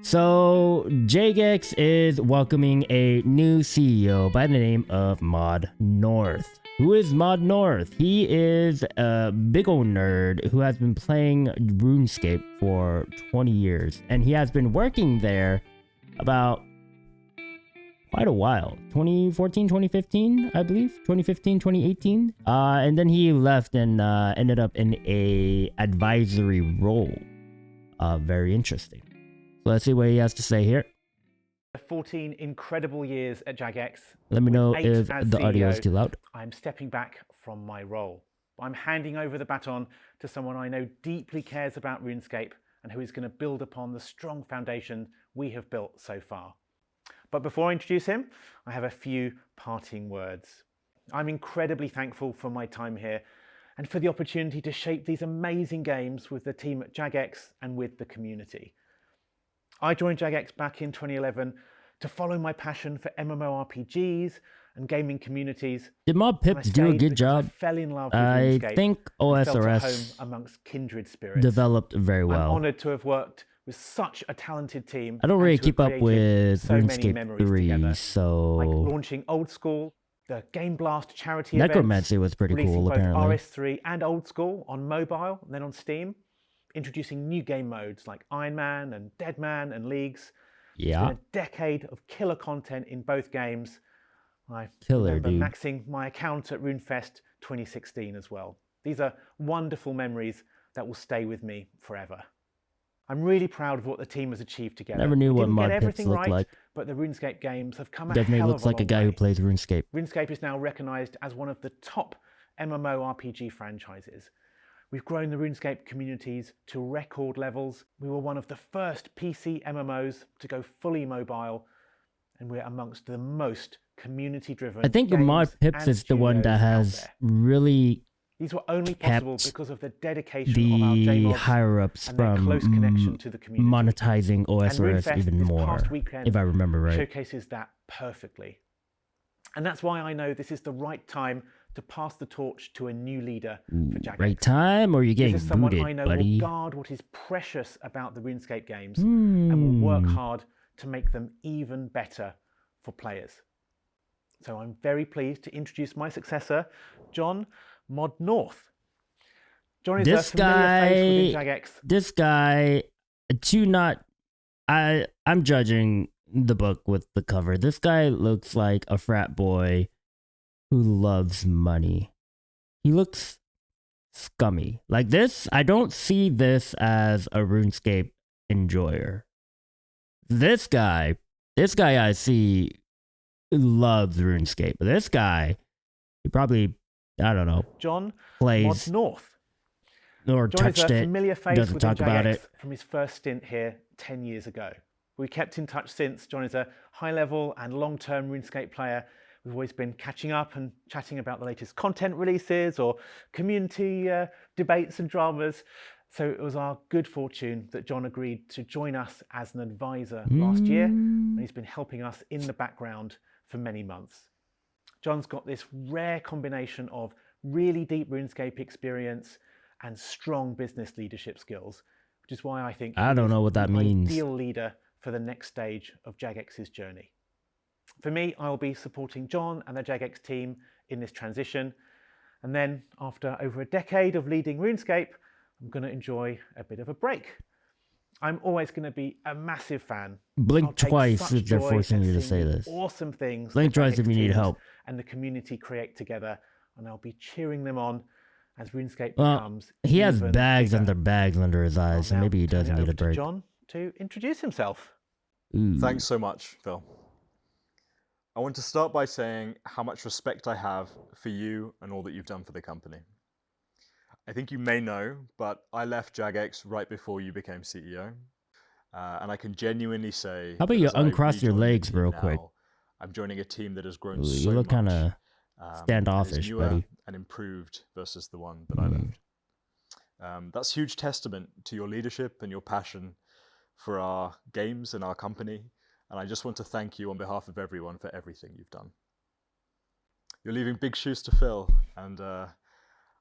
So Jagex is welcoming a new CEO by the name of Mod North. Who is Mod North? He is a big old nerd who has been playing RuneScape for 20 years, and he has been working there about quite a while. 2014, 2015, I believe. 2015, 2018. And then he left and ended up in a advisory role. Very interesting. So let's see what he has to say here. 14 incredible years at Jagex. Let me know With 8 if as the audio is CEO, too loud. I'm stepping back from my role. I'm handing over the baton to someone I know deeply cares about RuneScape and who is going to build upon the strong foundation we have built so far. But before I introduce him, I have a few parting words. I'm incredibly thankful for my time here and for the opportunity to shape these amazing games with the team at Jagex and with the community. I joined Jagex back in 2011 to follow my passion for MMORPGs and gaming communities. Did Mod Pips do a good job? I fell in love with I RuneScape think and felt at home OSRS amongst kindred spirits. developed very well. I'm honoured to have worked with such a talented team. I don't really keep up with so many RuneScape memories 3, together, so... like launching Old School, the Game Blast charity Necromancy events, was pretty releasing cool, both apparently. RS3 and Old School on mobile and then on Steam, introducing new game modes like Iron Man and Dead Man and Leagues. Yeah. It's been a decade of killer content in both games. I Killer, remember dude. maxing my account at RuneFest 2016 as well. These are wonderful memories that will stay with me forever. I'm really proud of what the team has achieved together. Never knew what Didn't Mod get Pips everything looked right, like. but the RuneScape games have come a Definitely hell looks of a like a long guy way. who plays RuneScape. RuneScape is now recognised as one of the top MMORPG franchises. We've grown the RuneScape communities to record levels. We were one of the first PC MMOs to go fully mobile, and we're amongst the most community-driven I think Mod Pips is the one that has really These were only possible kept because of the dedication of our the JMods higher-ups and their from close connection to the community. monetizing OSRS RuneFest even this more, past weekend if I remember right. showcases that perfectly. And that's why I know this is the right time to pass the torch to a new leader for Jagex. Right time, or you're getting This is someone booted, I know buddy? will guard what is precious about the RuneScape games and will work hard to make them even better for players. So I'm very pleased to introduce my successor, John Mod North. John is a familiar face within Jagex. This guy, I'm judging the book with the cover. This guy looks like a frat boy who loves money. He looks scummy. Like this, I don't see this as a RuneScape enjoyer. This guy I see loves RuneScape. This guy, he probably, I don't know, John plays Mod North. or John touched is a it, familiar face doesn't within talk about Jagex it. from his first stint here 10 years ago. We kept in touch since. John is a high-level and long-term RuneScape player. We've always been catching up and chatting about the latest content releases or community debates and dramas. So it was our good fortune that John agreed to join us as an advisor last year, and he's been helping us in the background for many months. John's got this rare combination of really deep RuneScape experience and strong business leadership skills, which is why I think I don't know what that means. Ideal leader for the next stage of Jagex's journey. For me, I will be supporting John and the Jagex team in this transition. And then after over a decade of leading RuneScape, I'm going to enjoy a bit of a break. I'm always going to be a massive fan. Blink twice if they're forcing you to say this. Awesome things. Blink twice if you need help. And the community create together, and I'll be cheering them on as RuneScape Well, becomes he has even bags bigger. under his eyes, so I'll now maybe he does turn it need over a to break. John to introduce himself. Ooh. Thanks so much, Phil. I want to start by saying how much respect I have for you and all that you've done for the company. I think you may know, but I left Jagex right before you became CEO. And I can genuinely say... How about you uncross your legs real quick? I'm joining a team that has grown Ooh, so you look much. kind of and standoffish, is newer buddy. and improved versus the one that I left. That's huge testament to your leadership and your passion for our games and our company. And I just want to thank you on behalf of everyone for everything you've done. You're leaving big shoes to fill, and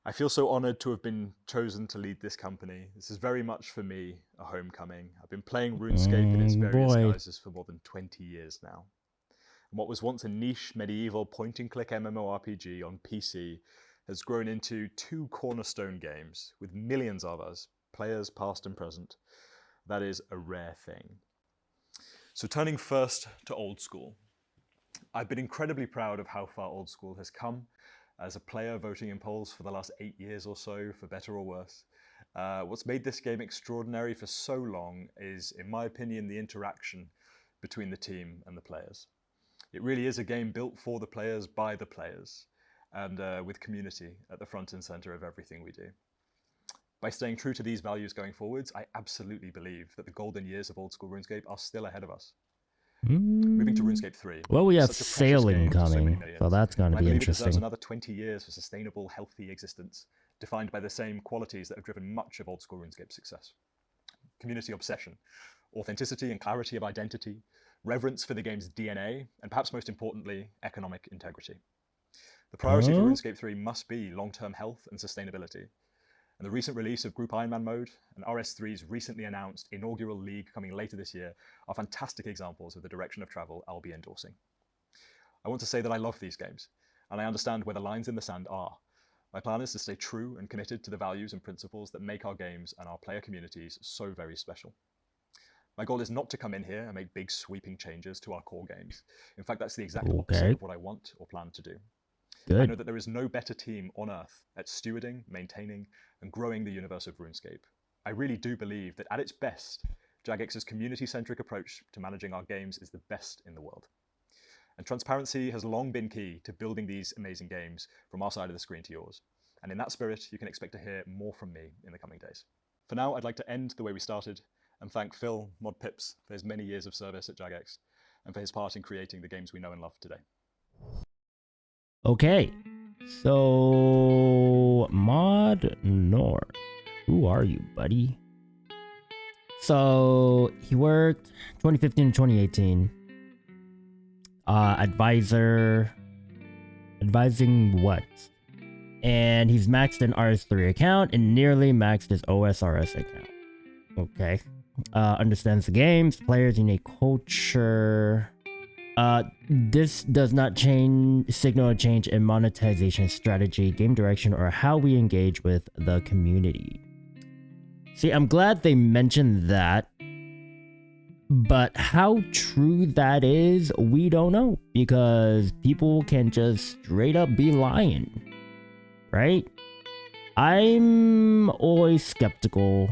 I feel so honored to have been chosen to lead this company. This is very much for me a homecoming. I've been playing RuneScape in its various guises for more than 20 years now. And what was once a niche medieval point-and-click MMORPG on PC has grown into 2 cornerstone games with millions of us, players past and present. That is a rare thing. So turning first to old school. I've been incredibly proud of how far old school has come as a player voting in polls for the last 8 years or so, for better or worse. What's made this game extraordinary for so long is, in my opinion, the interaction between the team and the players. It really is a game built for the players, by the players, and with community at the front and center of everything we do. By staying true to these values going forwards, I absolutely believe that the golden years of old school RuneScape are still ahead of us. Moving to RuneScape 3. Well, we have sailing coming, so that's going to be interesting. It deserves another 20 years for sustainable, healthy existence, defined by the same qualities that have driven much of old school RuneScape's success. Community obsession, authenticity and clarity of identity, reverence for the game's DNA, and perhaps most importantly, economic integrity. The priority for RuneScape 3 must be long-term health and sustainability. And the recent release of Group Ironman mode and RS3's recently announced inaugural league coming later this year are fantastic examples of the direction of travel I'll be endorsing. I want to say that I love these games, and I understand where the lines in the sand are. My plan is to stay true and committed to the values and principles that make our games and our player communities so very special. My goal is not to come in here and make big sweeping changes to our core games. In fact, that's the exact opposite of what I want or plan to do. Good. I know that there is no better team on Earth at stewarding, maintaining, and growing the universe of RuneScape. I really do believe that at its best, Jagex's community-centric approach to managing our games is the best in the world. And transparency has long been key to building these amazing games from our side of the screen to yours. And in that spirit, you can expect to hear more from me in the coming days. For now, I'd like to end the way we started and thank Phil Mod Pips for his many years of service at Jagex and for his part in creating the games we know and love today. Okay, so Mod North, who are you, buddy? So he worked 2015 to 2018. Advising what? And he's maxed an RS3 account and nearly maxed his OSRS account. Okay. Understands the games, players, unique culture. This does not signal a change in monetization strategy, game direction, or how we engage with the community. See, I'm glad they mentioned that, but how true that is, we don't know, because people can just straight up be lying, right? I'm always skeptical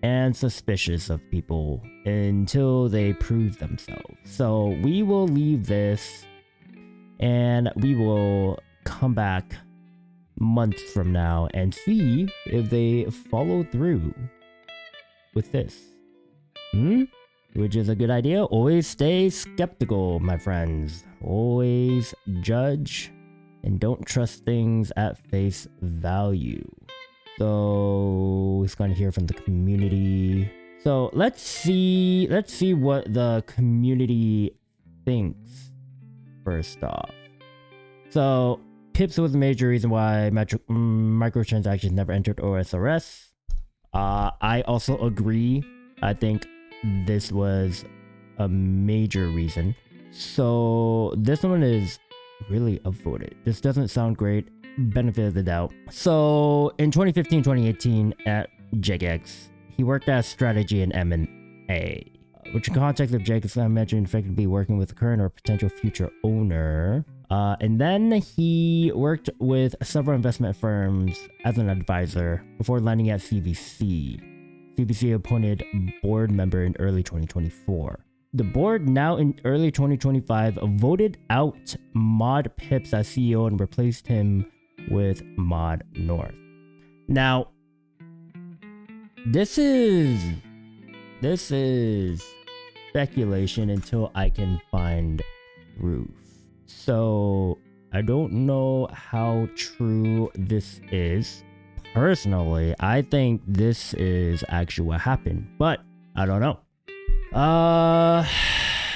and suspicious of people until they prove themselves. So we will leave this and we will come back months from now and see if they follow through with this. Which is a good idea. Always stay skeptical, my friends. Always judge and don't trust things at face value. So it's going to hear from the community. So let's see what the community thinks first off. So Pips was a major reason why microtransactions never entered OSRS. I also agree. I think this was a major reason. So this one is really upvoted. This doesn't sound great. Benefit of the doubt. So in 2015-2018 at Jagex, he worked as strategy and M&A, which in context of Jagex, I imagine effectively working with the current or potential future owner. And then he worked with several investment firms as an advisor before landing at CVC. CVC appointed board member in early 2024. The board now in early 2025 voted out Mod Pips as CEO and replaced him with Mod North. Now, this is speculation until I can find proof. So I don't know how true this is. Personally, I think this is actually what happened, but I don't know.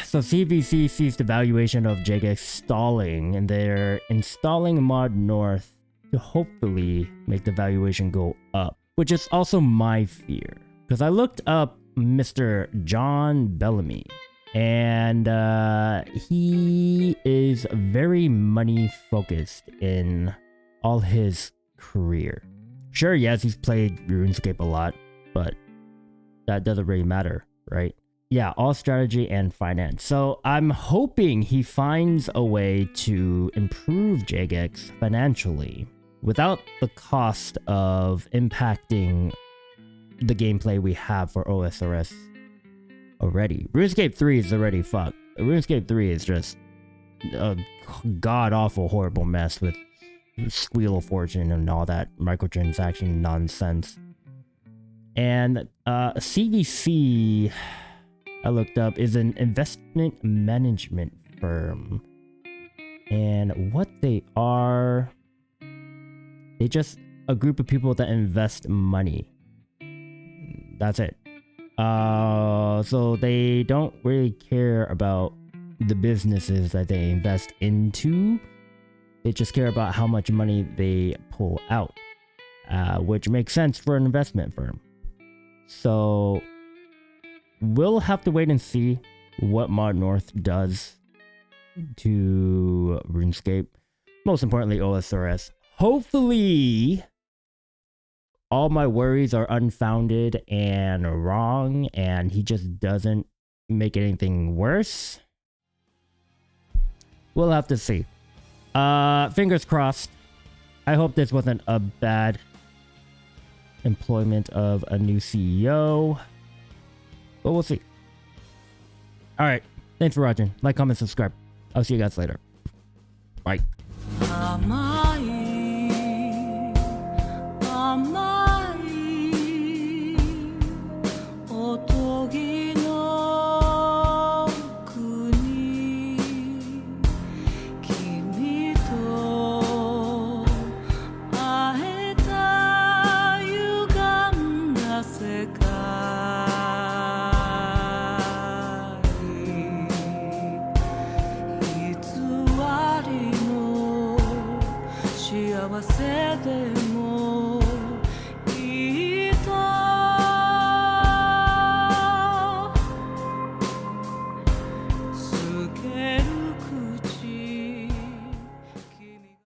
So CVC sees the valuation of Jagex stalling, and they're installing Mod North to hopefully make the valuation go up, which is also my fear. Because I looked up Mr. John Bellamy, and he is very money focused in all his career. Sure, yes, he's played RuneScape a lot, but that doesn't really matter, right? Yeah, all strategy and finance. So I'm hoping he finds a way to improve Jagex financially without the cost of impacting the gameplay we have for OSRS already. RuneScape 3 is already fucked. RuneScape 3 is just a god-awful horrible mess with Squeal of Fortune and all that microtransaction nonsense. And CVC, I looked up, is an investment management firm. And what they are, they just a group of people that invest money. That's it. So they don't really care about the businesses that they invest into. They just care about how much money they pull out, which makes sense for an investment firm. So we'll have to wait and see what Mod North does to RuneScape. Most importantly, OSRS. Hopefully, all my worries are unfounded and wrong, and he just doesn't make anything worse. We'll have to see. Fingers crossed. I hope this wasn't a bad employment of a new CEO, but we'll see. All right, thanks for watching. Like, comment, subscribe. I'll see you guys later. Bye. Say